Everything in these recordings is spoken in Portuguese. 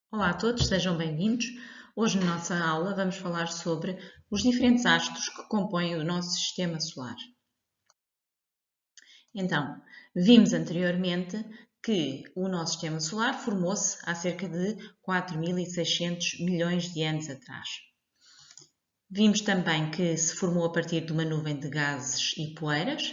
Olá a todos, sejam bem-vindos. Hoje, na nossa aula, vamos falar sobre os diferentes astros que compõem o nosso sistema solar. Então, vimos anteriormente que o nosso sistema solar formou-se há cerca de 4.600 milhões de anos atrás. Vimos também que se formou a partir de uma nuvem de gases e poeiras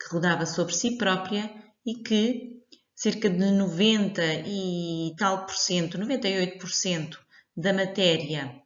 que rodava sobre si própria e que cerca de 90 e tal por cento, 98% da matéria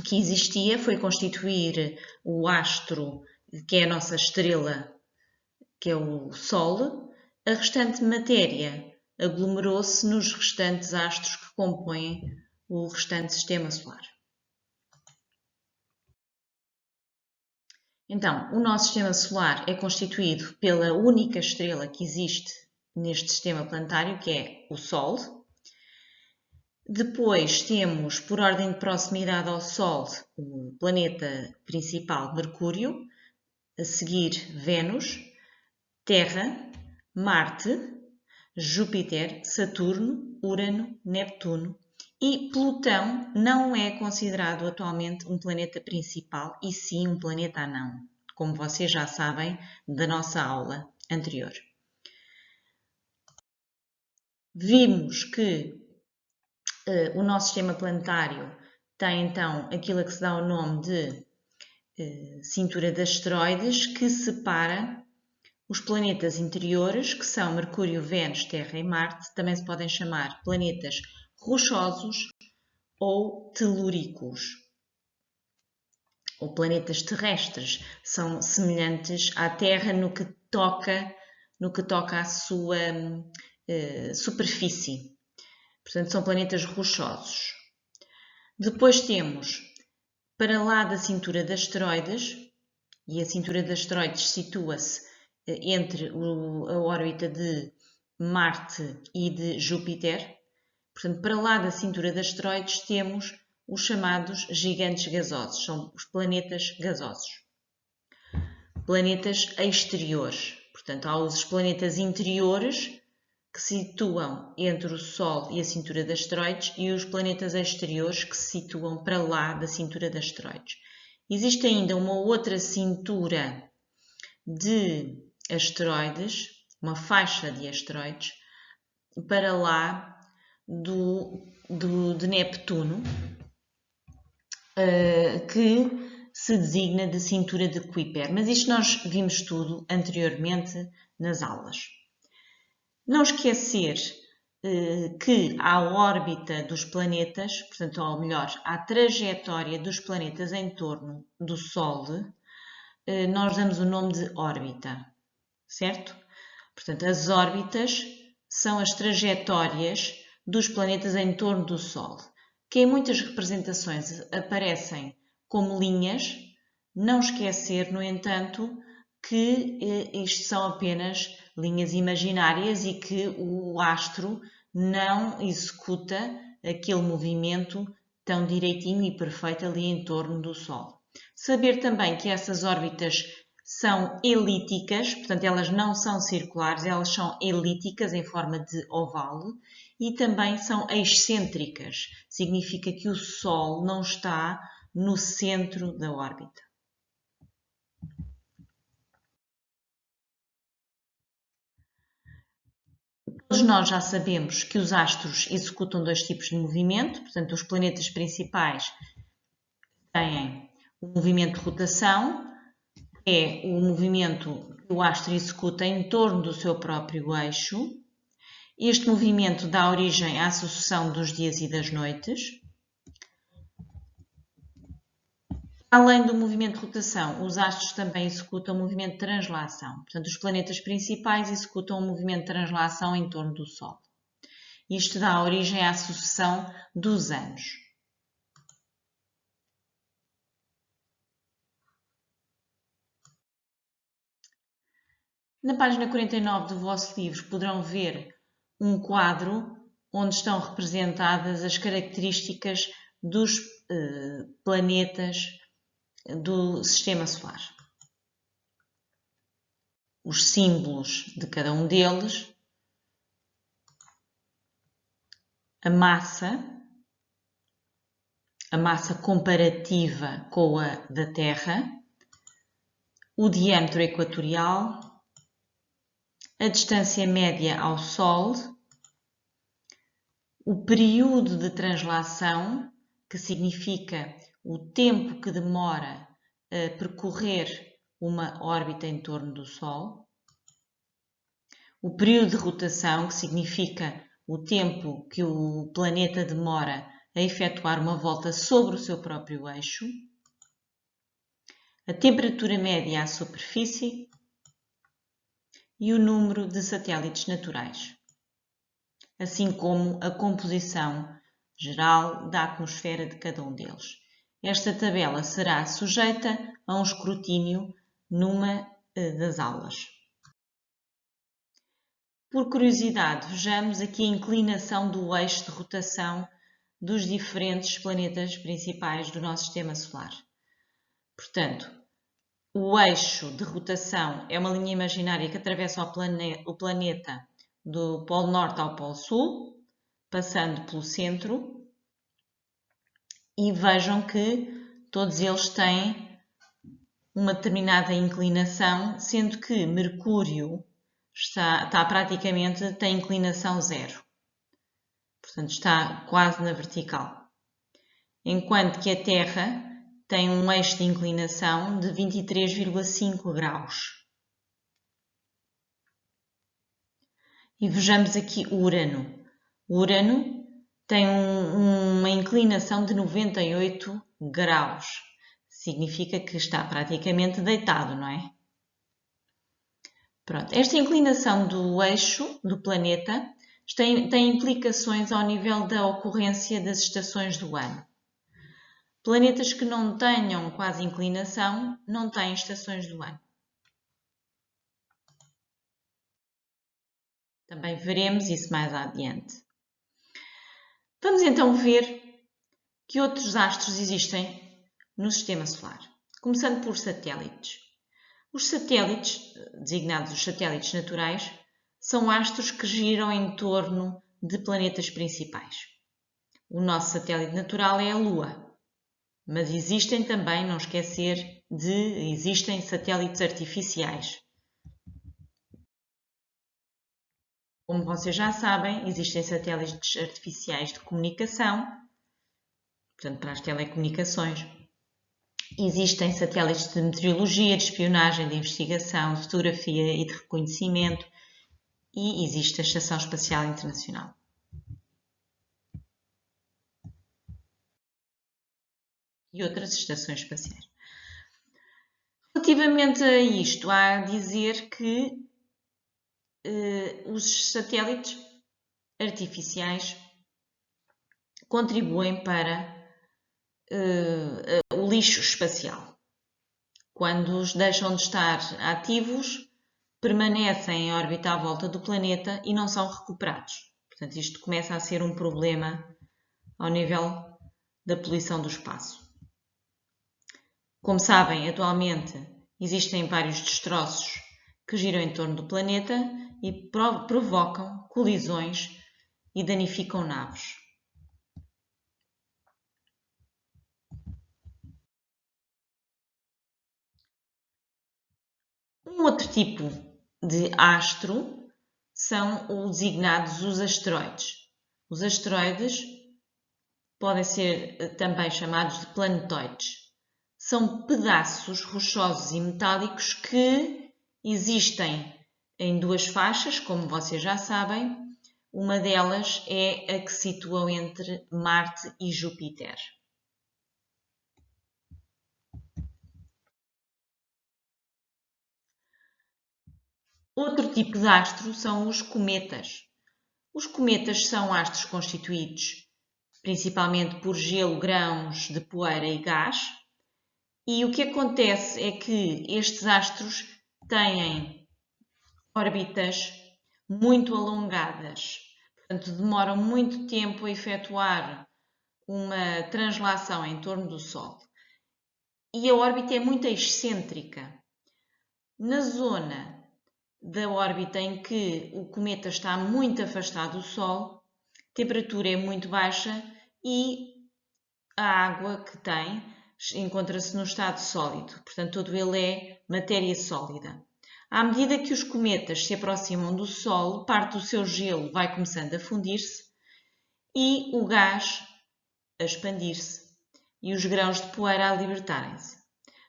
que existia foi constituir o astro, que é a nossa estrela, que é o Sol. A restante matéria aglomerou-se nos restantes astros que compõem o restante sistema solar. Então, o nosso sistema solar é constituído pela única estrela que existe neste sistema planetário, que é o Sol. Depois temos, por ordem de proximidade ao Sol, o planeta principal, Mercúrio, a seguir Vênus, Terra, Marte, Júpiter, Saturno, Urano, Neptuno e Plutão não é considerado atualmente um planeta principal e sim um planeta anão, como vocês já sabem da nossa aula anterior. Vimos que o nosso sistema planetário tem então aquilo a que se dá o nome de cintura de asteroides, que separa os planetas interiores, que são Mercúrio, Vênus, Terra e Marte. Também se podem chamar planetas rochosos ou telúricos, ou planetas terrestres. São semelhantes à Terra no que toca à sua superfície. Portanto, são planetas rochosos. Depois temos, para lá da cintura de asteroides, e a cintura de asteroides situa-se entre a órbita de Marte e de Júpiter. Portanto, para lá da cintura de asteroides temos os chamados gigantes gasosos, são os planetas gasosos. Planetas exteriores, portanto, há os planetas interiores que se situam entre o Sol e a cintura de asteroides e os planetas exteriores que se situam para lá da cintura de asteroides. Existe ainda uma outra cintura de asteroides, uma faixa de asteroides, para lá de Neptuno, que se designa de cintura de Kuiper. Mas isto nós vimos tudo anteriormente nas aulas. Não esquecer que a órbita dos planetas, portanto, ou melhor, a trajetória dos planetas em torno do Sol, nós damos o nome de órbita, certo? Portanto, as órbitas são as trajetórias dos planetas em torno do Sol, que em muitas representações aparecem como linhas. Não esquecer, no entanto, que isto são apenas linhas imaginárias e que o astro não executa aquele movimento tão direitinho e perfeito ali em torno do Sol. Saber também que essas órbitas são elípticas, portanto elas não são circulares, elas são elípticas em forma de oval e também são excêntricas, significa que o Sol não está no centro da órbita. Todos nós já sabemos que os astros executam dois tipos de movimento, portanto, os planetas principais têm o movimento de rotação, que é o movimento que o astro executa em torno do seu próprio eixo. Este movimento dá origem à sucessão dos dias e das noites. Além do movimento de rotação, os astros também executam o movimento de translação. Portanto, os planetas principais executam o movimento de translação em torno do Sol. Isto dá origem à sucessão dos anos. Na página 49 do vosso livro poderão ver um quadro onde estão representadas as características dos planetas do Sistema Solar. Os símbolos de cada um deles a massa comparativa com a da Terra, o diâmetro equatorial, a distância média ao Sol, o período de translação, que significa o tempo que demora a percorrer uma órbita em torno do Sol, o período de rotação, que significa o tempo que o planeta demora a efetuar uma volta sobre o seu próprio eixo, a temperatura média à superfície e o número de satélites naturais, assim como a composição geral da atmosfera de cada um deles. Esta tabela será sujeita a um escrutínio numa das aulas. Por curiosidade, vejamos aqui a inclinação do eixo de rotação dos diferentes planetas principais do nosso sistema solar. Portanto, o eixo de rotação é uma linha imaginária que atravessa o planeta do Polo Norte ao Polo Sul, passando pelo centro, e vejam que todos eles têm uma determinada inclinação, sendo que Mercúrio tem inclinação zero. Portanto, está quase na vertical. Enquanto que a Terra tem um eixo de inclinação de 23,5 graus. E vejamos aqui o Urano. O Urano tem uma inclinação de 98 graus. Significa que está praticamente deitado, não é? Pronto. Esta inclinação do eixo do planeta tem implicações ao nível da ocorrência das estações do ano. Planetas que não tenham quase inclinação não têm estações do ano. Também veremos isso mais adiante. Vamos então ver que outros astros existem no Sistema Solar, começando por satélites. Os satélites, designados os satélites naturais, são astros que giram em torno de planetas principais. O nosso satélite natural é a Lua, mas existem também, não esquecer, existem satélites artificiais. Como vocês já sabem, existem satélites artificiais de comunicação, portanto, para as telecomunicações. Existem satélites de meteorologia, de espionagem, de investigação, de fotografia e de reconhecimento. E existe a Estação Espacial Internacional. E outras estações espaciais. Relativamente a isto, há a dizer que os satélites artificiais contribuem para o lixo espacial. Quando os deixam de estar ativos, permanecem em órbita à volta do planeta e não são recuperados. Portanto, isto começa a ser um problema ao nível da poluição do espaço. Como sabem, atualmente existem vários destroços que giram em torno do planeta e provocam colisões e danificam naves. Um outro tipo de astro são designados os asteroides. Os asteroides podem ser também chamados de planetoides. São pedaços rochosos e metálicos que existem em duas faixas, como vocês já sabem. Uma delas é a que se situa entre Marte e Júpiter. Outro tipo de astro são os cometas. Os cometas são astros constituídos principalmente por gelo, grãos de poeira e gás. E o que acontece é que estes astros têm órbitas muito alongadas, portanto, demoram muito tempo a efetuar uma translação em torno do Sol. E a órbita é muito excêntrica. Na zona da órbita em que o cometa está muito afastado do Sol, temperatura é muito baixa e a água que tem encontra-se no estado sólido, portanto, todo ele é matéria sólida. À medida que os cometas se aproximam do Sol, parte do seu gelo vai começando a fundir-se e o gás a expandir-se e os grãos de poeira a libertarem-se.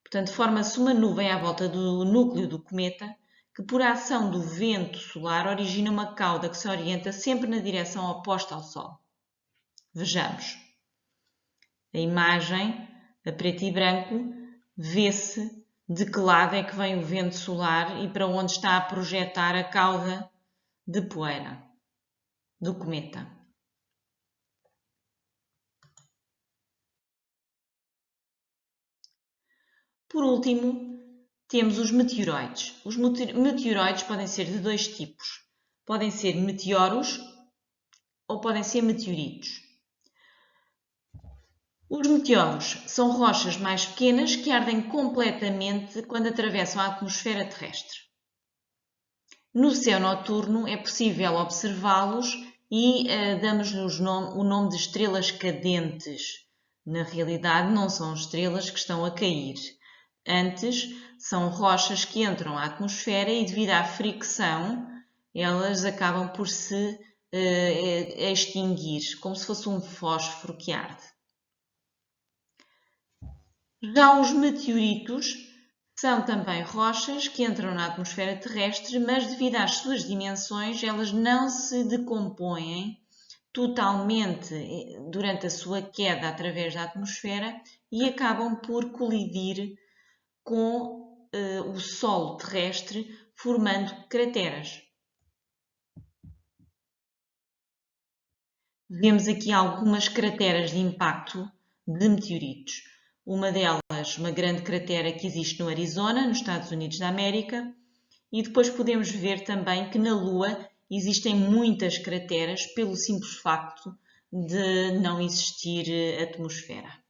Portanto, forma-se uma nuvem à volta do núcleo do cometa que, por ação do vento solar, origina uma cauda que se orienta sempre na direção oposta ao Sol. Vejamos. A imagem, a preto e branco, vê-se de que lado é que vem o vento solar e para onde está a projetar a cauda de poeira do cometa. Por último, temos os meteoroides. Os meteoroides podem ser de dois tipos. Podem ser meteoros ou podem ser meteoritos. Os meteoros são rochas mais pequenas que ardem completamente quando atravessam a atmosfera terrestre. No céu noturno é possível observá-los e damos-lhes o nome de estrelas cadentes. Na realidade, não são estrelas que estão a cair. Antes, são rochas que entram à atmosfera e, devido à fricção, elas acabam por se extinguir, como se fosse um fósforo que arde. Já os meteoritos são também rochas que entram na atmosfera terrestre, mas devido às suas dimensões, elas não se decompõem totalmente durante a sua queda através da atmosfera e acabam por colidir com o solo terrestre, formando crateras. Vemos aqui algumas crateras de impacto de meteoritos. Uma delas, uma grande cratera que existe no Arizona, nos Estados Unidos da América, e depois podemos ver também que na Lua existem muitas crateras pelo simples facto de não existir atmosfera.